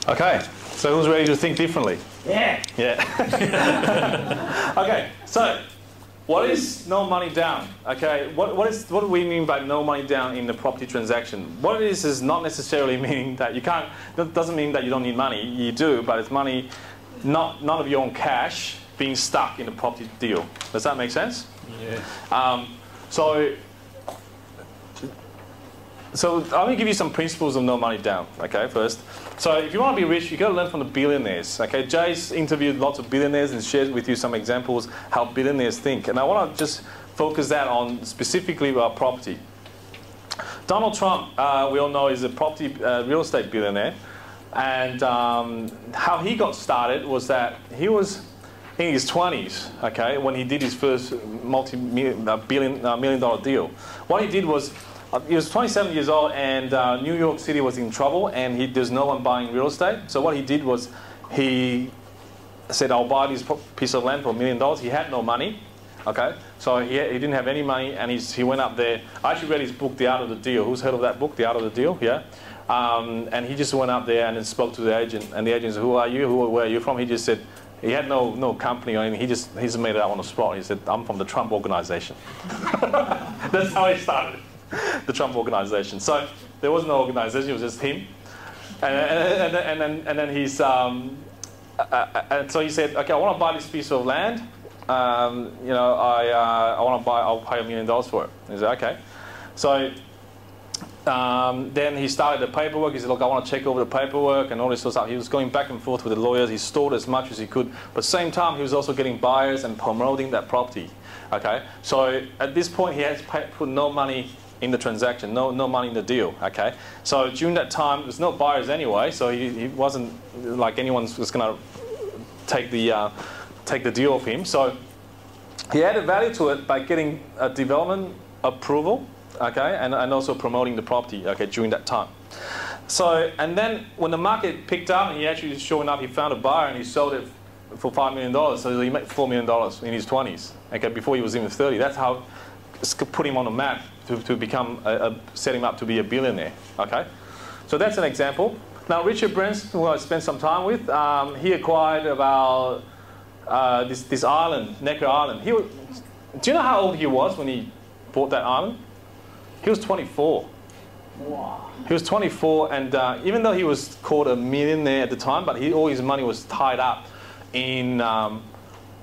Okay, so who's ready to think differently? Yeah. Yeah. Okay, so what is no money down? Okay, what do we mean by no money down in the property transaction? What it is not necessarily meaning that you can't. That doesn't mean that you don't need money. You do, but it's money, none of your own cash being stuck in the property deal. Does that make sense? Yeah. So I'm going to give you some principles of no money down, okay, first. So if you want to be rich, you've got to learn from the billionaires, okay? Jay's interviewed lots of billionaires and shared with you some examples how billionaires think. And I want to just focus that on specifically about property. Donald Trump, we all know, is a property real estate billionaire. And how he got started was that he was in his 20s, okay, when he did his first multi-million-dollar deal. What he did was, he was 27 years old and New York City was in trouble and there's no one buying real estate. So what he did was he said, I'll buy this piece of land for $1 million. He had no money, okay? So he didn't have any money and he went up there. I actually read his book, The Art of the Deal. Who's heard of that book, The Art of the Deal? Yeah. And he just went up there and then spoke to the agent. And the agent said, who are you? Where are you from? He just said, he had no company or anything. He just made it out on the spot. He said, I'm from the Trump Organization. That's how he started. The Trump Organization. So there was no organization, it was just him. And then he's, and so he said, okay, I want to buy this piece of land. You know, I want to buy, I'll pay $1 million for it. He said, okay. So then he started the paperwork. He said, look, I want to check over the paperwork and all this sort of stuff. He was going back and forth with the lawyers. He stored as much as he could. But at the same time, he was also getting buyers and promoting that property. Okay. So at this point, he had to put no money in the transaction, no money in the deal, okay? So during that time, there's no buyers anyway, so he wasn't like anyone was going to take the deal of him. So he added value to it by getting a development approval, okay, and also promoting the property, okay, during that time. So, and then when the market picked up and he actually showing up, he found a buyer and he sold it for $5 million, so he made $4 million in his 20s, okay, before he was even 30. That's how put him on the map to become, set him up to be a billionaire, okay? So that's an example. Now Richard Branson, who I spent some time with, he acquired about this island, Necker Island. Do you know how old he was when he bought that island? He was 24. Wow. He was 24 and even though he was called a millionaire at the time, but all his money was tied up in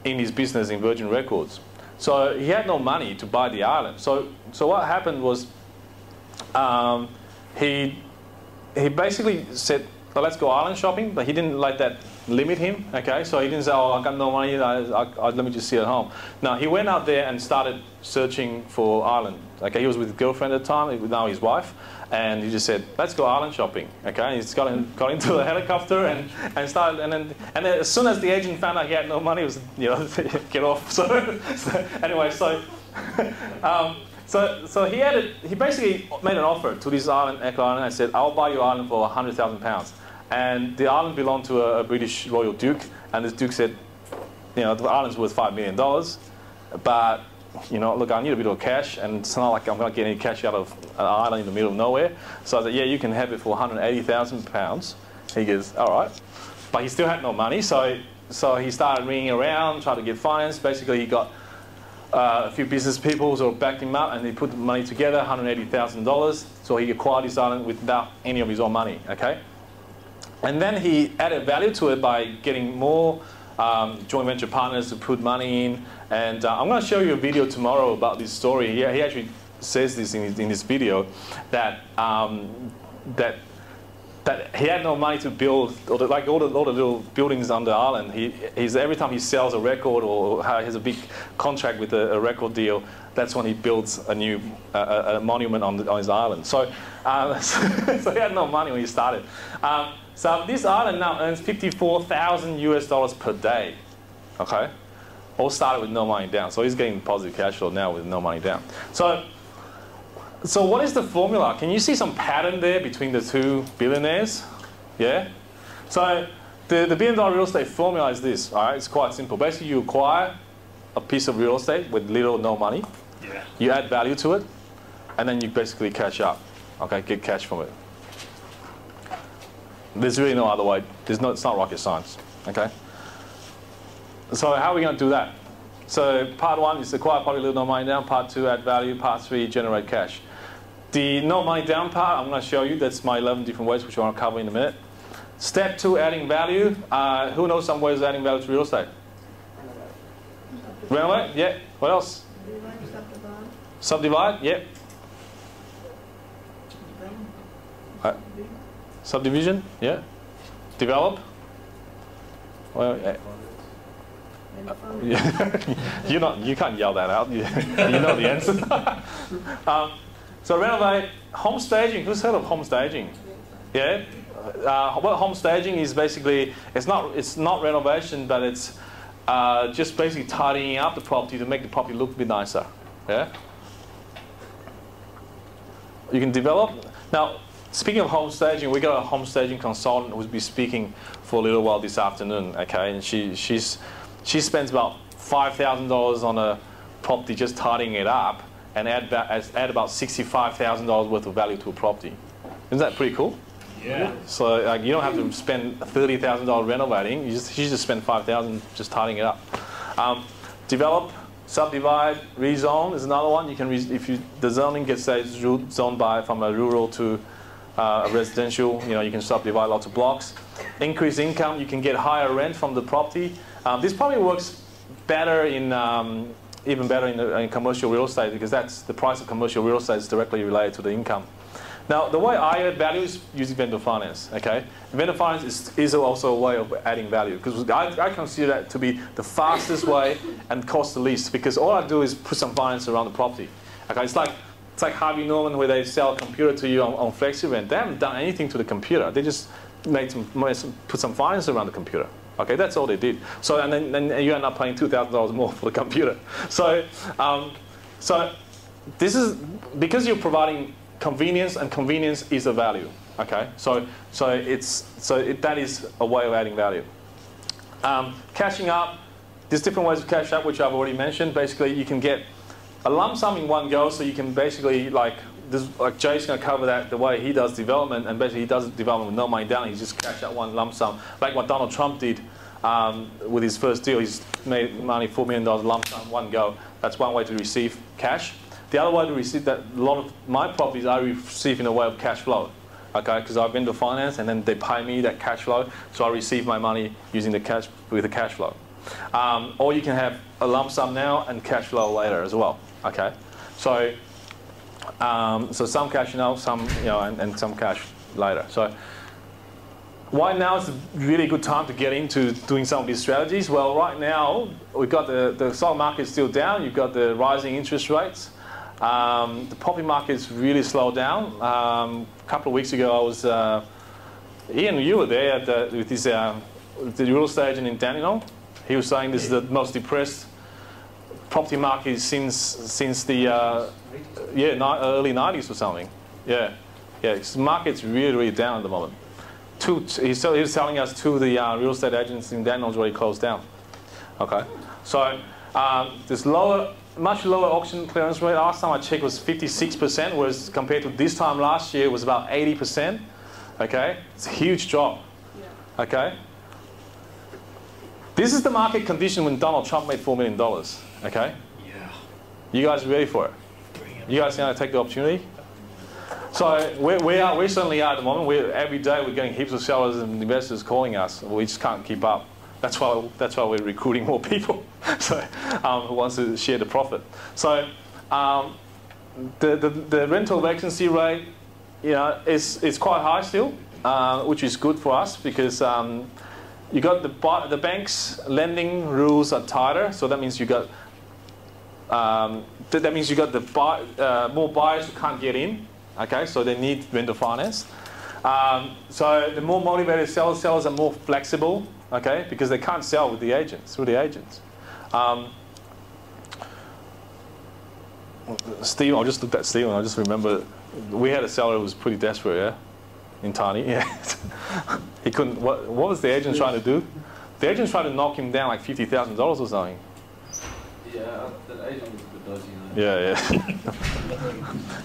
his business in Virgin Records. So he had no money to buy the island. So what happened was he basically said, well, let's go island shopping, but he didn't let that limit him, okay? So he didn't say, oh, I got no money, let me just sit at home. No, he went out there and started searching for island. Okay, he was with his girlfriend at the time, now his wife, and he just said, let's go island shopping, okay? He's got into a helicopter and started, and then as soon as the agent found out he had no money, it was, you know, get off. So anyway, so he basically made an offer to this island, Necker Island, and said, I'll buy your island for £100,000. And the island belonged to a British royal duke, and this duke said, you know, the island's worth $5 million, but you know, look, I need a bit of cash, and it's not like I'm going to get any cash out of an island in the middle of nowhere. So I said, yeah, you can have it for £180,000. He goes, all right. But he still had no money, so he started ringing around, trying to get finance. Basically, he got a few business people who backed him up, and he put the money together, $180,000. So he acquired this island without any of his own money, okay? And then he added value to it by getting more joint venture partners to put money in. And I'm going to show you a video tomorrow about this story. He actually says this in this video, that that he had no money to build, like all the little buildings on the island. Every time he sells a record or has a big contract with a record deal, that's when he builds a new a monument on his island. So so he had no money when he started. So this island now earns $54,000 per day, okay? All started with no money down. So he's getting positive cash flow now with no money down. So what is the formula? Can you see some pattern there between the two billionaires? Yeah? So the $1 billion real estate formula is this, all right? It's quite simple. Basically, you acquire a piece of real estate with little or no money. Yeah. You add value to it, and then you basically cash up, okay? Get cash from it. There's really no other way. It's not rocket science. Okay. So how are we going to do that? So part 1 is acquire property, leave no money down. Part 2, add value. Part 3, generate cash. The no money down part, I'm going to show you. That's my 11 different ways, which I want to cover in a minute. Step 2, adding value. Who knows some ways of adding value to real estate? Renovate? Yeah. What else? Subdivide? Yeah. Subdivision? Yeah. Develop? Well, yeah. You can't yell that out. You know the answer. So renovate, home staging. Who's heard of home staging? Yeah. What home staging is basically, it's not renovation, but it's just basically tidying up the property to make the property look a bit nicer. Yeah. You can develop. Now, speaking of home staging, we got a home staging consultant who's been speaking for a little while this afternoon. Okay, and she spends about $5,000 on a property just tidying it up, and add about $65,000 worth of value to a property. Isn't that pretty cool? Yeah. So you don't have to spend $30,000 renovating. You just spend $5,000 just tidying it up. Develop, subdivide, rezone is another one. You can the zoning gets zoned from a rural to a residential. You can subdivide lots of blocks. Increase income. You can get higher rent from the property. This probably works better even better in commercial real estate, because that's the price of commercial real estate is directly related to the income. Now, the way I add value is using vendor finance. Okay, vendor finance is also a way of adding value, because I consider that to be the fastest way and cost the least, because all I do is put some finance around the property. Okay, it's like Harvey Norman, where they sell a computer to you on FlexiRent. They haven't done anything to the computer. They just put some finance around the computer. Okay, that's all they did. So and then you end up paying $2,000 more for the computer. So this is because you're providing convenience, and convenience is a value. Okay, so that is a way of adding value. Cashing up, there's different ways of cash up, which I've already mentioned. Basically, you can get a lump sum in one go, so you can basically like Jay's going to cover that the way he does development, and basically he does development with no money down. He just cash out one lump sum, like what Donald Trump did with his first deal. He's made money $4 million lump sum one go. That's one way to receive cash. The other way to receive that, a lot of my properties I receive in a way of cash flow. Okay, because I've been to finance, and then they pay me that cash flow, so I receive my money using the cash flow. Or you can have a lump sum now and cash flow later as well. Okay, so some cash now, some and some cash later. So why now is a really good time to get into doing some of these strategies? Well, right now we've got the stock market still down. You've got the rising interest rates. The property market's really slowed down. A couple of weeks ago, I was Ian, you were there with the real estate agent in Dandenong. He was saying this is the most depressed property market since the early 90s or something. Yeah, the market's really down at the moment. He was telling us the real estate agents in Dandenong's already closed down. Okay, so there's much lower auction clearance rate. Last time I checked was 56%, whereas compared to this time last year it was about 80%. Okay, it's a huge drop. Yeah. Okay, this is the market condition when Donald Trump made $4 million. Okay, yeah. You guys ready for it? You guys going to take the opportunity? So we certainly are at the moment. Every day we're getting heaps of sellers and investors calling us. We just can't keep up. That's why we're recruiting more people, so who wants to share the profit. So the rental vacancy rate, is quite high still, which is good for us, because you got the banks' lending rules are tighter. So that means you got more buyers who can't get in. Okay, so they need vendor finance. So the more motivated sellers are more flexible. Okay, because they can't sell with the agents, through the agents. Steve, I just looked at Steve and I just remember we had a seller who was pretty desperate, yeah, in Tani. Yeah, he couldn't. What was the agent trying to do? The agent tried to knock him down like $50,000 or something. Yeah, the agent was a bit dodgy.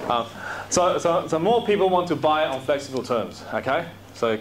Yeah. So more people want to buy on flexible terms. Okay, so.